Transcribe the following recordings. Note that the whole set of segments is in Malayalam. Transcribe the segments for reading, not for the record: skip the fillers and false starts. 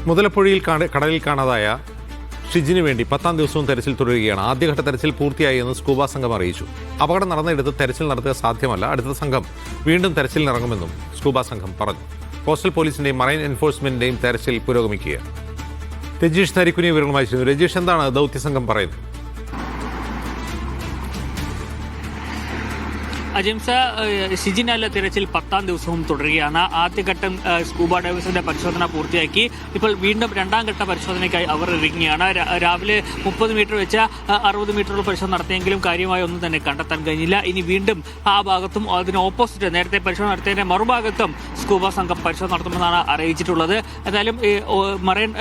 മുതലപ്പുഴയിൽ കടലിൽ കാണാതായ ഷിജിന് വേണ്ടി 10ാം ദിവസവും തെരച്ചിൽ തുടരുകയാണ്. ആദ്യഘട്ട തെരച്ചിൽ പൂർത്തിയായി എന്ന് സ്കൂബ സംഘം അറിയിച്ചു. അപകടം നടന്നിടത്ത് തെരച്ചിൽ നടത്തുക സാധ്യമല്ല. അടുത്ത സംഘം വീണ്ടും തെരച്ചിലിനിറങ്ങുമെന്നും സ്കൂബ സംഘം പറഞ്ഞു. കോസ്റ്റൽ പോലീസിന്റെയും മറൈൻ എൻഫോഴ്സ്മെന്റിന്റെയും തെരച്ചിൽ പുരോഗമിക്കുകയാണ്. രജീഷ് നരിക്കുനി വിവരങ്ങളുമായി ചെയ്യുന്നു. രജീഷ്, എന്താണ് ദൗത്യസംഘം പറയുന്നത്? അജിംസ, ഷിജിനുള്ള തിരച്ചിൽ 10ാം ദിവസവും തുടരുകയാണ്. ആദ്യഘട്ടം സ്കൂബ ഡൈവേഴ്സിന്റെ പരിശോധന പൂർത്തിയാക്കി. ഇപ്പോൾ വീണ്ടും 2ാം ഘട്ട പരിശോധനയ്ക്കായി അവർ ഇറങ്ങുകയാണ്. രാവിലെ 30 മീറ്റർ വെച്ച് 60 മീറ്ററുള്ള പരിശോധന നടത്തിയെങ്കിലും കാര്യമായി ഒന്നും തന്നെ കണ്ടെത്താൻ കഴിഞ്ഞില്ല. ഇനി വീണ്ടും ആ ഭാഗത്തും അതിന് ഓപ്പോസിറ്റ് നേരത്തെ പരിശോധന നടത്തിയതിന്റെ മറുഭാഗത്തും സ്കൂബ സംഘം പരിശോധന നടത്തുമെന്നാണ് അറിയിച്ചിട്ടുള്ളത്. എന്തായാലും മറൈൻ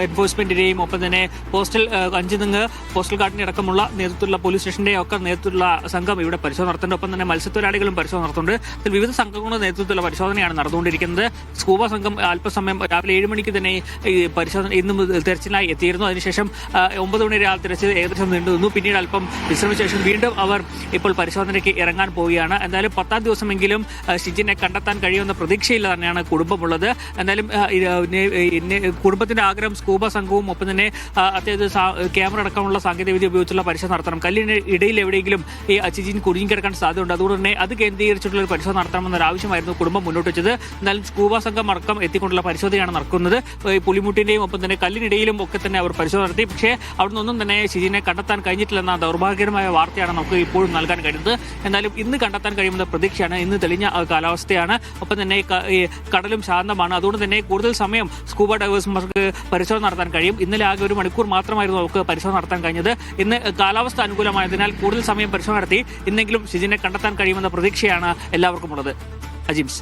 എൻഫോഴ്സ്മെന്റിന്റെയും ഒപ്പം തന്നെ പോസ്റ്റൽ 5 പോസ്റ്റൽ ഗാർഡിന്റെ അടക്കമുള്ള നേതൃത്വത്തിലുള്ള പോലീസ് സ്റ്റേഷന്റെയും ഒക്കെ നേതൃത്വത്തിലുള്ള സംഘം ഇവിടെ പരിശോധന നടത്തുന്നുണ്ട്. ഒപ്പം മത്സ്യത്തൊഴിലാളികളും പരിശോധന നടത്തുന്നുണ്ട്. ഇതിൽ വിവിധ സംഘങ്ങളുടെ നേതൃത്വത്തിലുള്ള പരിശോധനയാണ് നടന്നുകൊണ്ടിരിക്കുന്നത്. സ്കൂബ സംഘം അല്പസമയം രാവിലെ 7 മണിക്ക് തന്നെ ഈ പരിശോധന ഇന്നും തെരച്ചിലായി എത്തിയിരുന്നു. അതിനുശേഷം 9 മണി വരെ തെരച്ചിൽ ഏകദേശം നീണ്ടു നിന്നു. പിന്നീട് അല്പം വിശ്രമിച്ച ശേഷം വീണ്ടും അവർ ഇപ്പോൾ പരിശോധനയ്ക്ക് ഇറങ്ങാൻ പോവുകയാണ്. എന്തായാലും 10ാം ദിവസമെങ്കിലും ഷിജിനെ കണ്ടെത്താൻ കഴിയുമെന്ന പ്രതീക്ഷയിൽ തന്നെയാണ് കുടുംബമുള്ളത്. എന്തായാലും കുടുംബത്തിന്റെ ആഗ്രഹം സ്കൂബ സംഘവും ഒപ്പം തന്നെ അത്യാവശ്യം ക്യാമറ അടക്കമുള്ള സാങ്കേതികവിദ്യ ഉപയോഗിച്ചുള്ള പരിശോധന നടത്തണം. കല്ലിന് ഇടയിൽ എവിടെയെങ്കിലും ഈ ഷിജിൻ കുടുങ്ങിക്കിടക്കാൻ സാധ്യതയുണ്ട്. അതുകൊണ്ട് തന്നെ അത് കേന്ദ്രീകരിച്ചിട്ടുള്ള ഒരു പരിശോധന നടത്തണമെന്നൊരു ആവശ്യമായിരുന്നു കുടുംബം മുന്നോട്ട് വെച്ചത്. എന്നാലും സ്കൂബ സംഘം അടക്കം എത്തിക്കൊണ്ടുള്ള പരിശോധനയാണ് നടക്കുന്നത്. പുലിമുട്ടിന്റെയും ഒപ്പം തന്നെ കല്ലിനിടയിലും ഒക്കെ തന്നെ അവർ പരിശോധന നടത്തി. പക്ഷേ അവിടെ നിന്നൊന്നും തന്നെ ഷിജിനെ കണ്ടെത്താൻ കഴിഞ്ഞിട്ടില്ലെന്ന ദൗർഭാഗ്യകരമായ വാർത്തയാണ് നമുക്ക് ഇപ്പോഴും നൽകാൻ കഴിയുന്നത്. എന്നാലും ഇന്ന് കണ്ടെത്താൻ കഴിയുമെന്ന പ്രതീക്ഷയാണ്. ഇന്ന് തെളിഞ്ഞ കാലാവസ്ഥയാണ്. ഒപ്പം തന്നെ കടലും ശാന്തമാണ്. അതുകൊണ്ട് തന്നെ കൂടുതൽ സമയം സ്കൂബ ഡൈവേഴ്സുമാർക്ക് പരിശോധന നടത്താൻ കഴിയും. ഇന്നലെ ആകെ 1 മണിക്കൂർ മാത്രമായിരുന്നു അവർക്ക് പരിശോധന നടത്താൻ കഴിഞ്ഞത്. ഇന്ന് കാലാവസ്ഥ അനുകൂലമായതിനാൽ കൂടുതൽ സമയം പരിശോധന നടത്തി ഇന്നെങ്കിലും ഷിജിനെ കണ്ടെത്താൻ കഴിയുമെന്ന പ്രതീക്ഷയാണ് എല്ലാവർക്കും ഉള്ളത്. അജിംസ്.